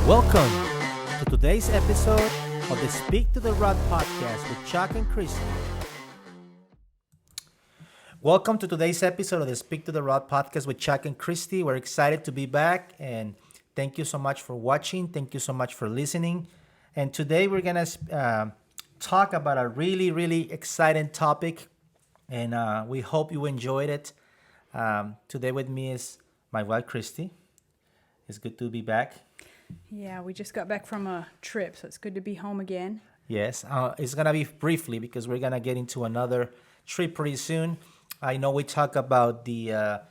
Welcome to today's episode of the Speak to the Rod podcast with Chuck and Christy. Welcome to today's episode of the Speak to the Rod podcast with Chuck and Christy. We're excited to be back, and thank you so much for watching. Thank you so much for listening. And today we're going to talk about a really, really exciting topic, and we hope you enjoyed it. Today with me is my wife, Christy. It's good to be back. Yeah, we just got back from a trip, so it's good to be home again. Yes, it's going to be briefly because we're going to get into another trip pretty soon. I know we talk about the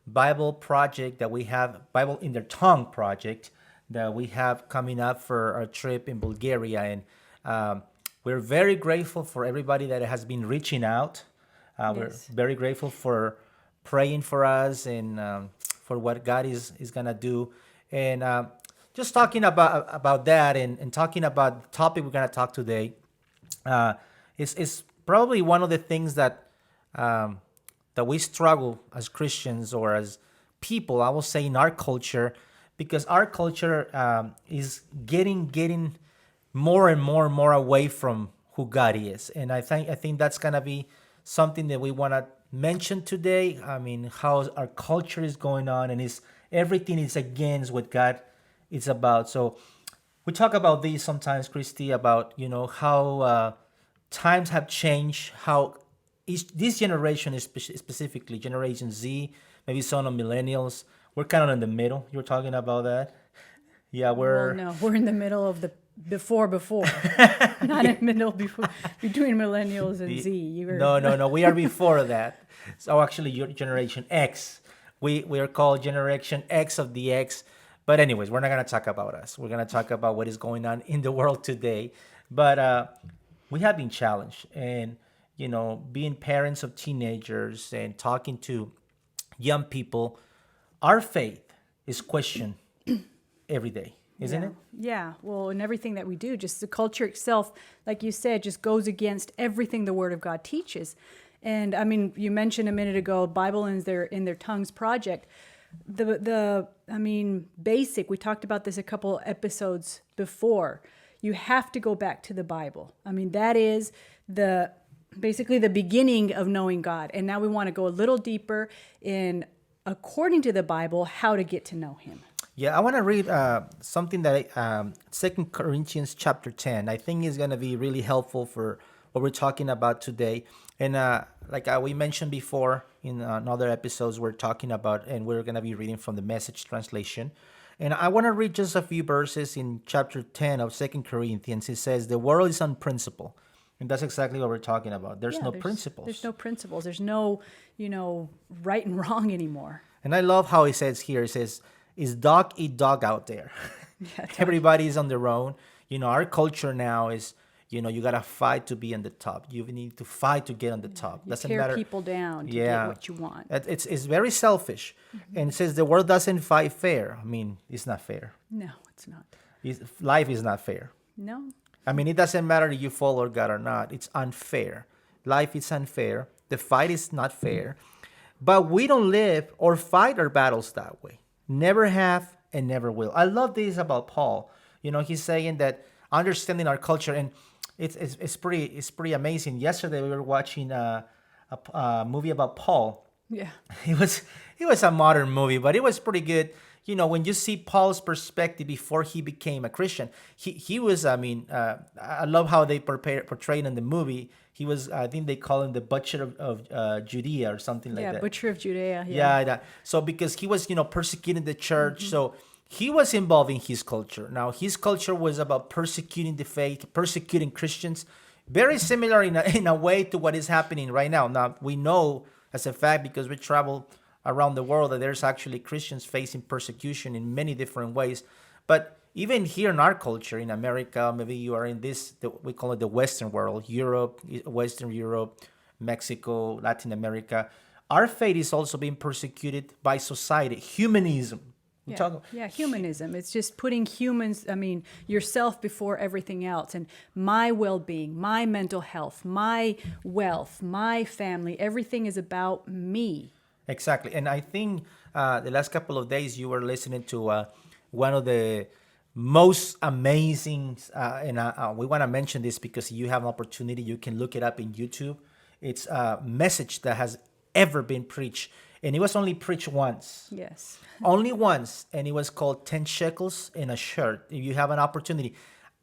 Bible project that we have, Bible in their tongue project that we have coming up for our trip in Bulgaria. And we're very grateful for everybody that has been reaching out. We're Yes. very grateful for praying for us and for what God is going to do. And just talking about that and talking about the topic we're going to talk today, is probably one of the things that that we struggle as Christians or as people, I will say, in our culture, because our culture is getting more and more away from who God is. And I think that's gonna be something that we want to mention today. I mean, how our culture is going on, and everything is against what God is about. So we talk about this sometimes, Christy, about how times have changed, how this generation is specifically Generation Z, maybe some of millennials. We're kind of in the middle. You were talking about that. Yeah, Well, no, we're in the middle of the before, not in the middle between millennials and Z. No. We are before that. So actually, you're Generation X. We are called Generation X of the X. But anyways, we're not going to talk about us. We're going to talk about what is going on in the world today. But we have been challenged. And, being parents of teenagers and talking to young people, our faith is questioned every day, isn't it? Yeah, well, and everything that we do, just the culture itself, like you said, just goes against everything the Word of God teaches. And I mean, you mentioned a minute ago, Bible in their tongues project. Basic. We talked about this a couple episodes before. You have to go back to the Bible. I mean, that is basically the beginning of knowing God. And now we want to go a little deeper in, according to the Bible, how to get to know Him. Yeah, I want to read something that 2 Corinthians chapter 10, I think is going to be really helpful for what we're talking about today. And we mentioned before in other episodes, we're talking about, and we're going to be reading from the Message translation. And I want to read just a few verses in chapter 10 of 2 Corinthians. It says, the world is unprincipled. And that's exactly what we're talking about. There's no principles. There's no principles. There's no, right and wrong anymore. And I love how it says here, it says, is dog eat dog out there? Yeah, Everybody's on their own. Our culture now is, you got to fight to be on the top. You need to fight to get on the top. You Doesn't tear matter. people down to get what you want. It's very selfish. Mm-hmm. And it says the world doesn't fight fair. I mean, it's not fair. No, it's not. Life is not fair. No. I mean, it doesn't matter if you follow God or not. It's unfair. Life is unfair. The fight is not fair. But we don't live or fight our battles that way. Never have and never will. I love this about Paul. He's saying that understanding our culture, and it's pretty amazing. Yesterday we were watching a movie about Paul. Yeah. It was a modern movie, but it was pretty good. When you see Paul's perspective before he became a Christian, he was, I love how they portrayed in the movie. He was, I think they call him the butcher of Judea or something like that. Yeah, butcher of Judea. Yeah. So because he was, persecuting the church, so he was involved in his culture. Now, his culture was about persecuting the faith, persecuting Christians. Very similar in a way to what is happening right now. Now, we know as a fact, because we travel around the world, that there's actually Christians facing persecution in many different ways. But even here in our culture, in America, maybe you are in we call it the Western world, Europe, Western Europe, Mexico, Latin America. Our faith is also being persecuted by society, humanism. Humanism. It's just putting yourself before everything else, and my well-being, my mental health, my wealth, my family, everything is about me. Exactly. And I think the last couple of days you were listening to one of the most amazing, and we want to mention this because you have an opportunity, you can look it up in YouTube. It's a message that has ever been preached, and it was only preached once. Yes. Only once, and it was called 10 Shekels in a Shirt. If you have an opportunity,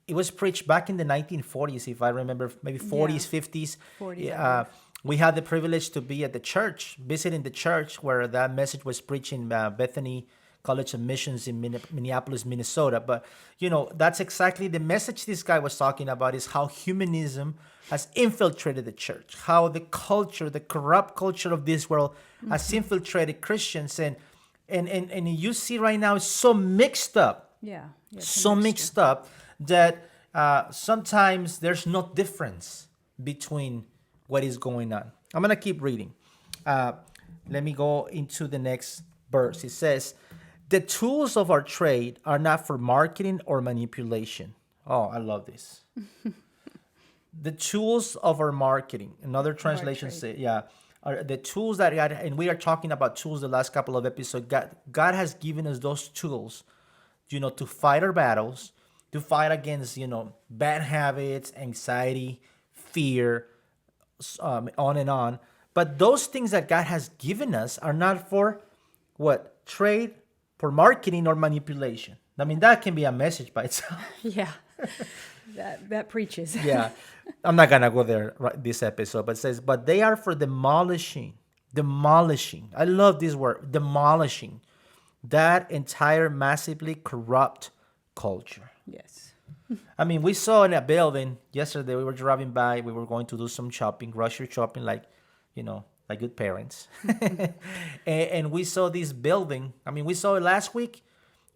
it was preached back in the 1940s, if I remember, maybe 40s, 50s. 40s, I We had the privilege to be at the church, visiting the church where that message was preached in Bethany College of Missions in Minneapolis, Minnesota. But, that's exactly the message this guy was talking about, is how humanism has infiltrated the church, how the culture, the corrupt culture of this world has infiltrated Christians. And you see right now, it's so mixed up, Yeah. It's a so mixture. mixed up that sometimes there's no difference between what is going on. I'm going to keep reading. Let me go into the next verse. It says, the tools of our trade are not for marketing or manipulation. Oh, I love this. The tools of our marketing. Another translation trade. say, yeah, are the tools that God, and we are talking about tools the last couple of episodes. God has given us those tools, to fight our battles, to fight against, bad habits, anxiety, fear, on and on. But those things that God has given us are not for what? Trade, for marketing or manipulation. I mean, that can be a message by itself. Yeah. That preaches. Yeah. I'm not going to go there this episode, but it says, but they are for demolishing. Demolishing. I love this word, demolishing that entire massively corrupt culture. Yes. I mean, we saw in a building yesterday. We were driving by. We were going to do some shopping, grocery shopping, like good parents. and we saw this building. I mean, we saw it last week,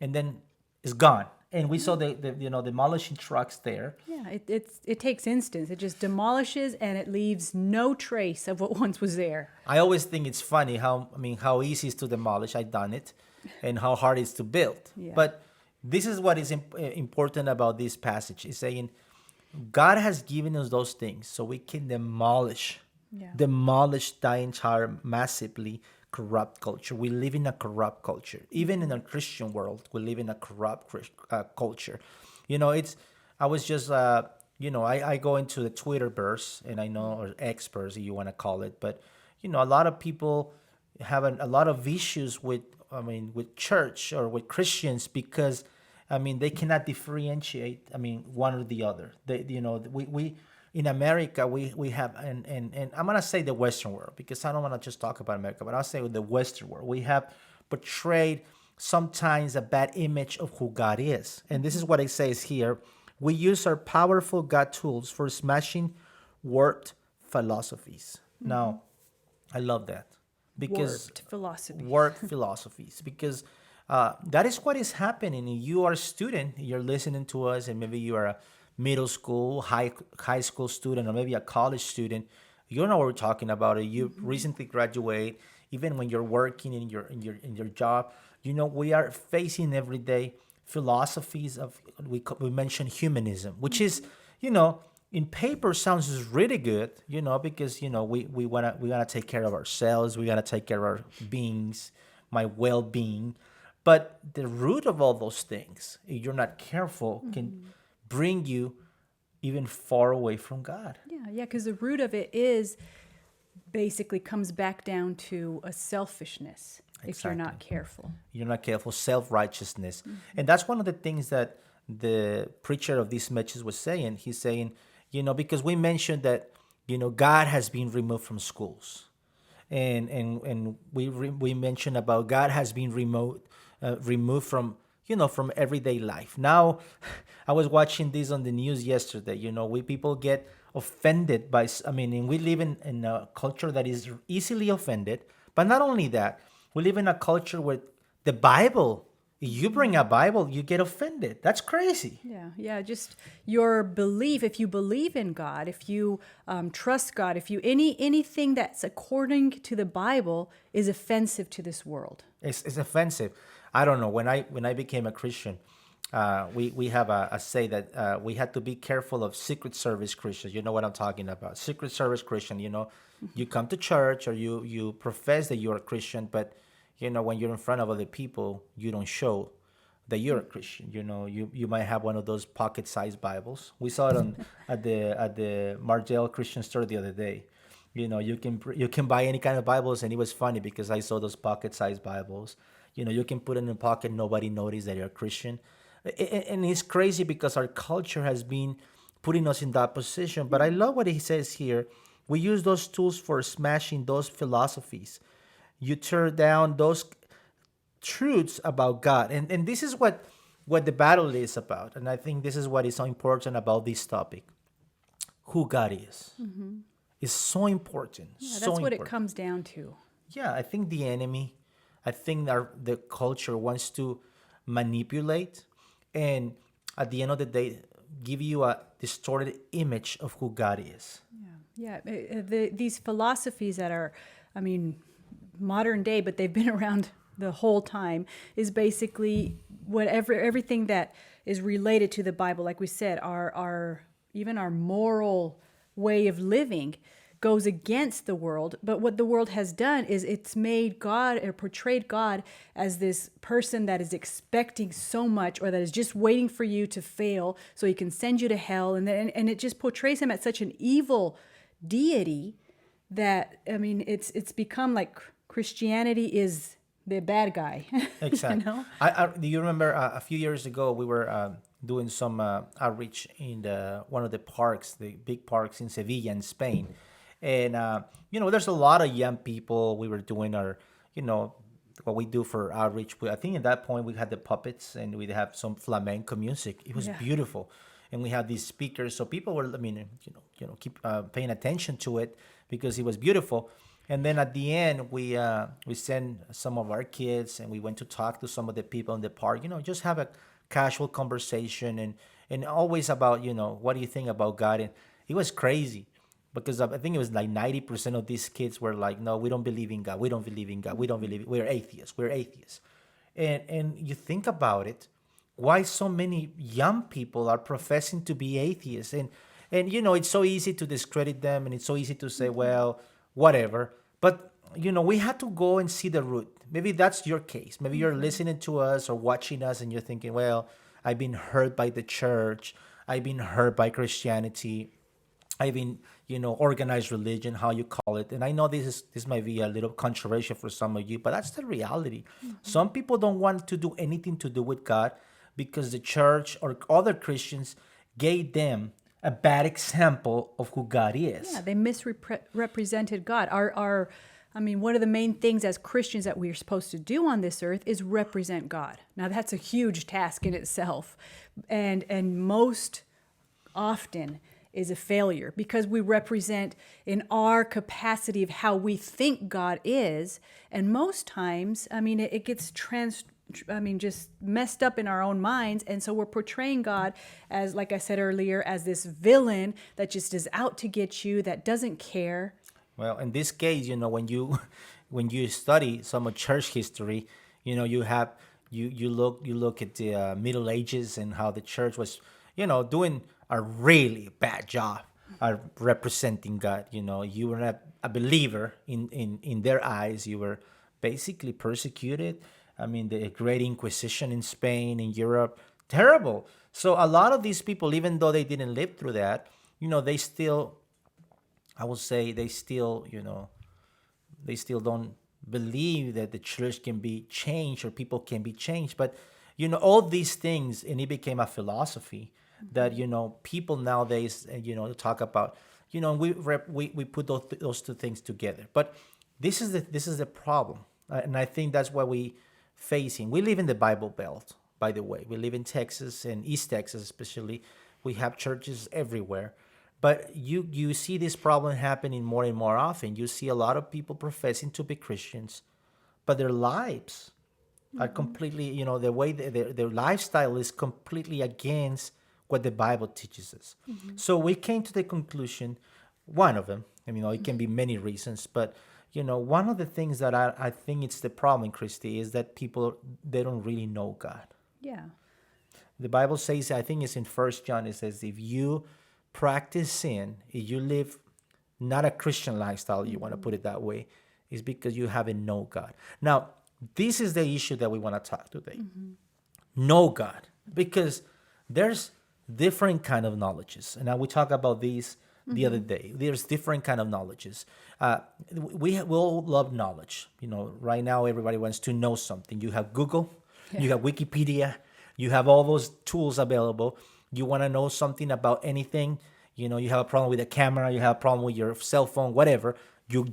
and then it's gone. And we saw the demolishing trucks there. Yeah. It takes instance. It just demolishes and it leaves no trace of what once was there. I always think it's funny how easy it is to demolish. I've done it, and how hard it is to build. Yeah. But this is what is important about this passage. It's saying God has given us those things so we can demolish that entire massively corrupt culture. We live in a corrupt culture. Even in a Christian world, we live in a corrupt culture. I was just, I go into the Twitterverse, and I know, or Xverse, if you want to call it, but, a lot of people have a lot of issues with church or with Christians because, they cannot differentiate, one or the other. We in America, we have, and I'm going to say the Western world, because I don't want to just talk about America, but I'll say the Western world. We have portrayed sometimes a bad image of who God is. And this is what it says here. We use our powerful God tools for smashing warped philosophies. Now, I love that. Because warped philosophies, because that is what is happening. If you are a student, you're listening to us, and maybe you are a middle school, high school student, or maybe a college student. You know what we're talking about. You recently graduate. Even when you're working in your job, we are facing every day philosophies of we mentioned humanism, which is in paper sounds really good, because we wanna take care of ourselves, we gotta take care of our beings, my well-being, but the root of all those things, if you're not careful, can bring you even far away from God. Yeah, because the root of it is basically comes back down to a selfishness. If you're not careful. You're not careful, self-righteousness. And that's one of the things that the preacher of this message was saying. He's saying, because we mentioned that, God has been removed from schools. And we mentioned about God has been removed from, from everyday life. Now, I was watching this on the news yesterday. People get offended by, and we live in a culture that is easily offended. But not only that, we live in a culture where the Bible, you bring a Bible, you get offended. That's crazy. Yeah. Just your belief. If you believe in God, if you trust God, if you anything that's according to the Bible is offensive to this world. It's offensive. I don't know. When I became a Christian, we have a say that we had to be careful of Secret Service Christians. You know what I'm talking about? Secret Service Christian. You come to church or you profess that you're a Christian, but when you're in front of other people, you don't show that you're a Christian. You might have one of those pocket-sized Bibles. We saw it on at the Margell Christian store the other day. You can buy any kind of Bibles, and it was funny because I saw those pocket-sized Bibles. You can put it in a pocket, nobody notice that you're a Christian. And it's crazy because our culture has been putting us in that position. But I love what he says here. We use those tools for smashing those philosophies. You tear down those truths about God. And this is what the battle is about. And I think this is what is so important about this topic. Who God is. Is so important. Yeah, so that's what it important. comes down to. Yeah, I think the enemy, I think the culture wants to manipulate and at the end of the day give you a distorted image of who God is. Yeah, these philosophies that are, I mean, modern day, but they've been around the whole time, is basically everything that is related to the Bible. Like we said, our even our moral way of living goes against the world. But what the world has done is it's made God or portrayed God as this person that is expecting so much, or that is just waiting for you to fail so he can send you to hell. And it just portrays him as such an evil deity that, I mean, it's become like Christianity is the bad guy. Exactly. You know? Do you remember a few years ago we were doing some outreach in one of the parks, the big parks in Sevilla in Spain, and there's a lot of young people. We were doing our, what we do for outreach. I think at that point we had the puppets and we'd have some flamenco music. It was Yeah. beautiful, and we had these speakers, so people were, I mean, keep paying attention to it because it was beautiful. And then at the end, we sent some of our kids, and we went to talk to some of the people in the park. Just have a casual conversation, and always about what do you think about God? And it was crazy because I think it was like 90% of these kids were like, no, we don't believe in God. We don't believe in God. We don't believe. We're atheists. We're atheists. And you think about it, why so many young people are professing to be atheists? And it's so easy to discredit them, and it's so easy to say, well, whatever. But we had to go and see the root. Maybe that's your case. Maybe you're listening to us or watching us and you're thinking, well, I've been hurt by the church. I've been hurt by Christianity. I've been, organized religion, how you call it. And I know this might be a little controversial for some of you, but that's the reality. Some people don't want to do anything to do with God because the church or other Christians gave them a bad example of who God is. Yeah, they misrepresented God. I mean, one of the main things as Christians that we're supposed to do on this earth is represent God. Now, that's a huge task in itself, and most often is a failure because we represent in our capacity of how we think God is, and most times, I mean, it gets just messed up in our own minds. And so we're portraying God as, like I said earlier, as this villain that just is out to get you, that doesn't care. Well, in this case, when you study some of church history, you have you look at the Middle Ages and how the church was, doing a really bad job at representing God. You were not a believer in their eyes. You were basically persecuted. I mean, the Great Inquisition in Spain, in Europe, terrible. So a lot of these people, even though they didn't live through that, they still, I would say, they still don't believe that the church can be changed or people can be changed. But, all these things, and it became a philosophy that, people nowadays, talk about, we put those two things together. But this is the problem. And I think that's what we facing. We live in the Bible Belt, by the way. We live in Texas and East Texas especially. We have churches everywhere. But you see this problem happening more and more often. You see a lot of people professing to be Christians, but their lives are completely, the way their lifestyle is completely against what the Bible teaches us. So we came to the conclusion, one of them, it can be many reasons, but one of the things that I think it's the problem, Christy, is that people, they don't really know God. Yeah. The Bible says, I think it's in 1 John, it says, if you practice sin, if you live not a Christian lifestyle, you want to put it that way, is because you haven't known God. Now, this is the issue that we want to talk today. know God, because there's different kind of knowledges, and we talk about these the other day. There's different kind of knowledges. We all love knowledge. Right now everybody wants to know something. You have Google, you have Wikipedia, you have all those tools available. You want to know something about anything. You have a problem with a camera, you have a problem with your cell phone, whatever. You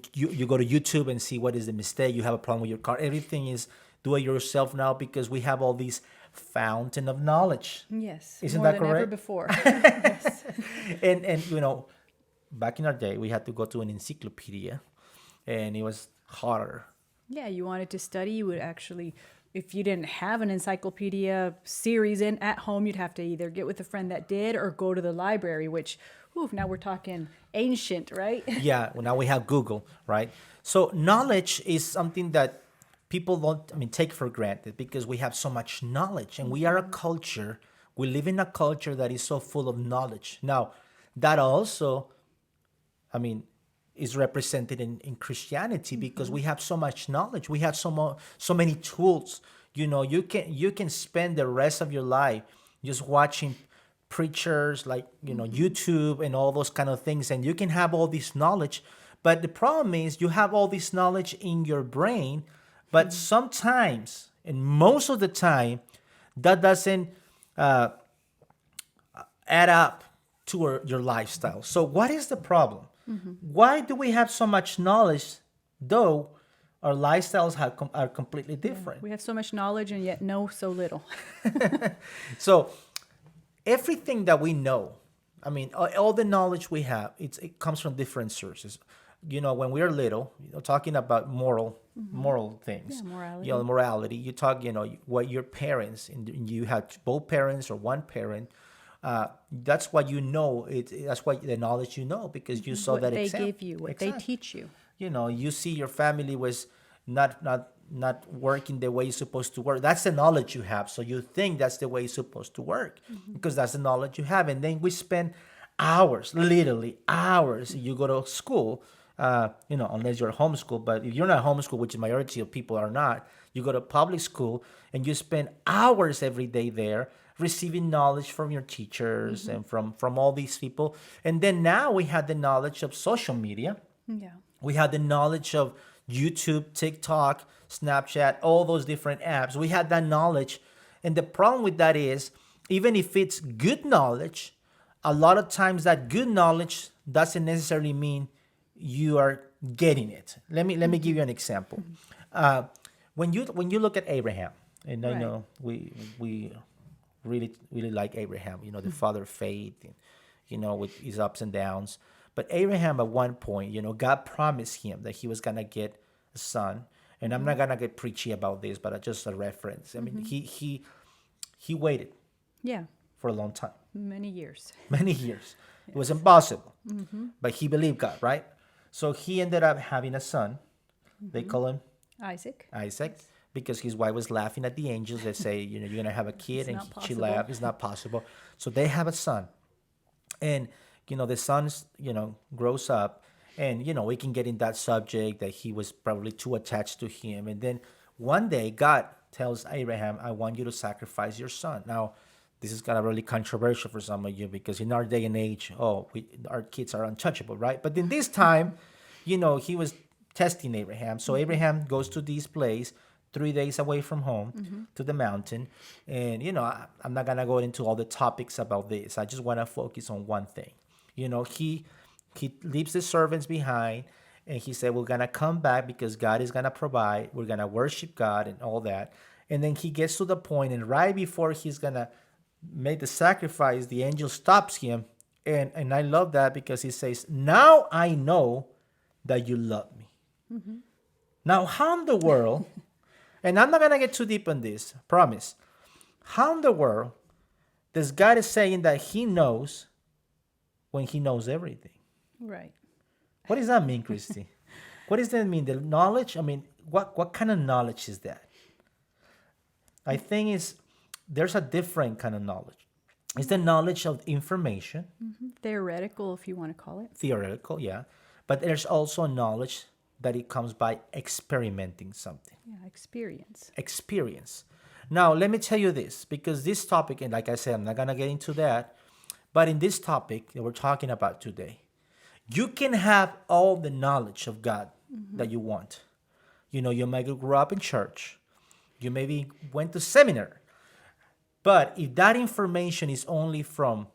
go to YouTube and see what is the mistake. You have a problem with your car. Everything is do it yourself now because we have all these fountain of knowledge. Yes. Isn't more that than ever correct? before. Yes. And back in our day, we had to go to an encyclopedia, and it was harder. Yeah, you wanted to study, you would actually, if you didn't have an encyclopedia series at home, you'd have to either get with a friend that did or go to the library, which, now we're talking ancient, right? Yeah, well, now we have Google, right? So knowledge is something that people don't, take for granted because we have so much knowledge, and we are a culture. We live in a culture that is so full of knowledge. Now, that also, is represented in Christianity because we have so much knowledge. We have so many tools. You can spend the rest of your life just watching preachers like YouTube and all those kind of things, and you can have all this knowledge. But the problem is you have all this knowledge in your brain, but sometimes, and most of the time, that doesn't add up to your lifestyle. So what is the problem? Why do we have so much knowledge, though our lifestyles are completely different? We have so much knowledge and yet know so little. So everything that we know, all the knowledge we have, it comes from different sources. When we are little, talking about moral things, Yeah, morality. Morality. You talk, what your parents, and you have both parents or one parent. That's what you know. That's what the knowledge because you saw What that they example. give you, what they teach you. You see your family was not working the way it's supposed to work. That's the knowledge you have. So you think that's the way it's supposed to work because that's the knowledge you have. And then we spend hours, literally hours. You go to school, unless you're homeschooled. But if you're not homeschooled, which the majority of people are not, you go to public school and you spend hours every day there receiving knowledge from your teachers and from all these people. And then now we have the knowledge of social media. Yeah. We have the knowledge of YouTube, TikTok, Snapchat, all those different apps. We had that knowledge. And the problem with that is, even if it's good knowledge, a lot of times that good knowledge doesn't necessarily mean you are getting it. Let me give you an example. When you look at Abraham, and I Right. know we really like Abraham, the father of faith, and, with his ups and downs. But Abraham, at one point, God promised him that he was going to get a son. And I'm not going to get preachy about this, but just a reference. He waited Yeah. for a long time, Many years. many years. It was impossible. But he believed God, right? So he ended up having a son. They call him Isaac. Isaac, because his wife was laughing at the angels. They say, you're going to have a kid. It's And not she possible. laughed. It's not possible. So they have a son. And, the son, grows up. And, we can get in that subject that he was probably too attached to him. And then one day, God tells Abraham, I want you to sacrifice your son. Now, this is kind of really controversial for some of you because in our day and age, our kids are untouchable, right? But in this time, he was testing Abraham. So Abraham goes to this place 3 days away from home to the mountain. And, I'm not going to go into all the topics about this. I just want to focus on one thing. He leaves the servants behind, and he said, we're going to come back because God is going to provide. We're going to worship God and all that. And then he gets to the point, and right before he's going to make the sacrifice, the angel stops him. And I love that because he says, now I know that you love me. Now, how in the world, and I'm not going to get too deep on this, promise. How in the world does God is saying that he knows when he knows everything? Right. What does that mean, Christy? What does that mean? The knowledge? What kind of knowledge is that? I think there's a different kind of knowledge. It's the knowledge of information, Theoretical, if you want to call it. theoretical, yeah. But there's also knowledge that it comes by experimenting something. Yeah, experience. Experience. Now, let me tell you this, because this topic, and like I said, I'm not going to get into that, but in this topic that we're talking about today, you can have all the knowledge of God that you want. You know, you might grow up in church, you maybe went to seminary, but if that information is only from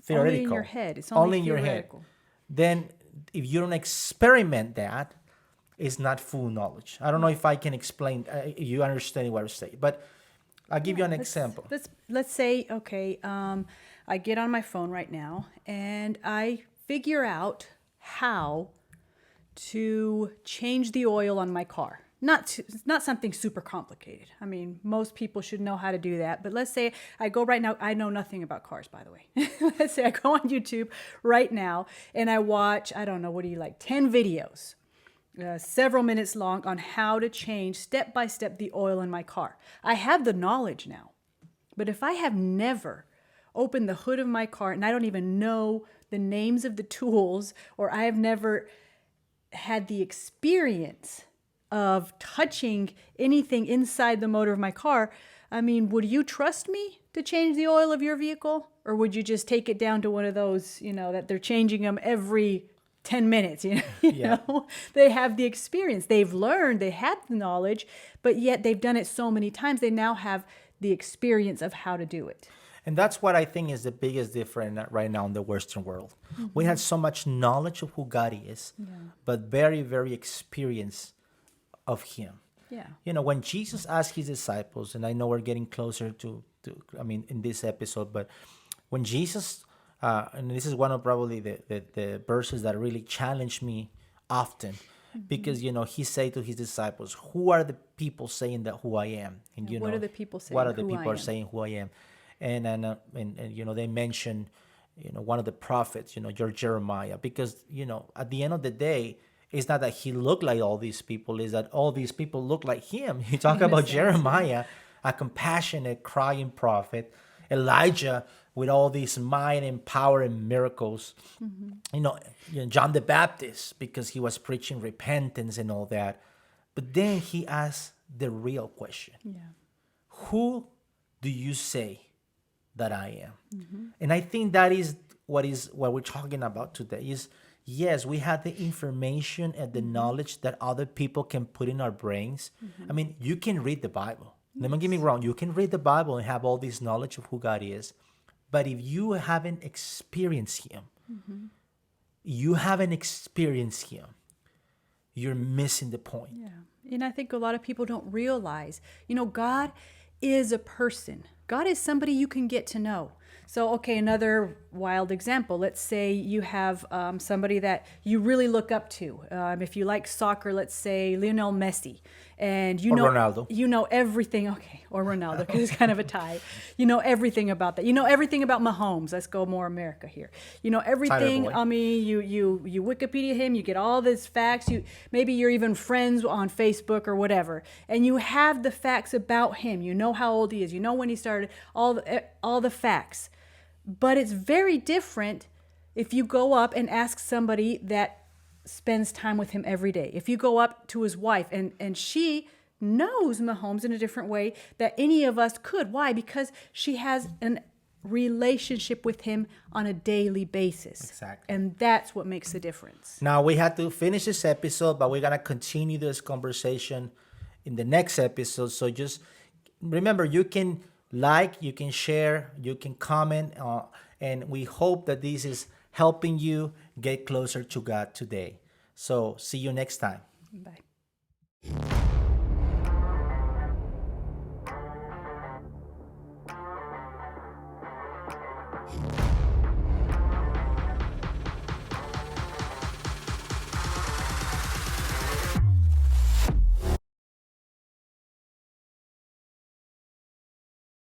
theoretical, Only in your head. It's only only in your head, theoretical. then if you don't experiment that, it's not full knowledge. I don't know if I can explain, if you understand what I say, but I'll give you an example. Let's say, okay, I get on my phone right now and I figure out how to change the oil on my car. It's not something super complicated. I mean, most people should know how to do that. But let's say I go right now. I know nothing about cars, by the way. Let's say I go on YouTube right now and I watch, I don't know, what do you like, 10 videos, several minutes long on how to change step by step the oil in my car. I have the knowledge now. But if I have never opened the hood of my car and I don't even know the names of the tools, or I have never had the experience of touching anything inside the motor of my car, I mean, would you trust me to change the oil of your vehicle? Or would you just take it down to one of those, that they're changing them every 10 minutes, Yeah. They have the experience. They've learned, they have the knowledge, but yet they've done it so many times. They now have the experience of how to do it. And that's what I think is the biggest difference right now in the Western world. We have so much knowledge of who God is, but very, very experienced of Him. Yeah. When Jesus asked His disciples, and I know we're getting closer to in this episode, but when Jesus, and this is one of probably the verses that really challenged me often, because, He said to His disciples, who are the people saying that who I am? And, What are the people saying what are the who I people are am? saying who I am? And they mention, one of the prophets, your Jeremiah, because, at the end of the day, it's not that he looked like all these people, is that all these people look like him. You talk about Jeremiah, a compassionate, crying prophet, Elijah with all these might and power and miracles, John the Baptist, because he was preaching repentance and all that. But then he asked the real question. Yeah. Who do you say that I am? And I think that is what we're talking about today is, yes, we have the information and the knowledge that other people can put in our brains. I mean, you can read the Bible. Don't get me wrong. You can read the Bible and have all this knowledge of who God is. But if you haven't experienced Him, you're missing the point. Yeah. And I think a lot of people don't realize, God is a person. God is somebody you can get to know. So, okay, another wild example. Let's say you have somebody that you really look up to. If you like soccer, let's say Lionel Messi, and Or Ronaldo. You know everything. Okay, or Ronaldo, because it's kind of a tie. You know everything about that. You know everything about Mahomes. Let's go more America here. You know everything. Tyler Boyd. I mean, you Wikipedia him. You get all these facts. Maybe you're even friends on Facebook or whatever, and you have the facts about him. You know how old he is. You know when he started. All the facts. But it's very different if you go up and ask somebody that spends time with him every day. If you go up to his wife and she knows Mahomes in a different way that any of us could. Why? Because she has a relationship with him on a daily basis. Exactly. And that's what makes the difference. Now, we had to finish this episode, but we're going to continue this conversation in the next episode. So just remember, you can you can share, you can comment, and we hope that this is helping you get closer to God today. So see you next time. Bye.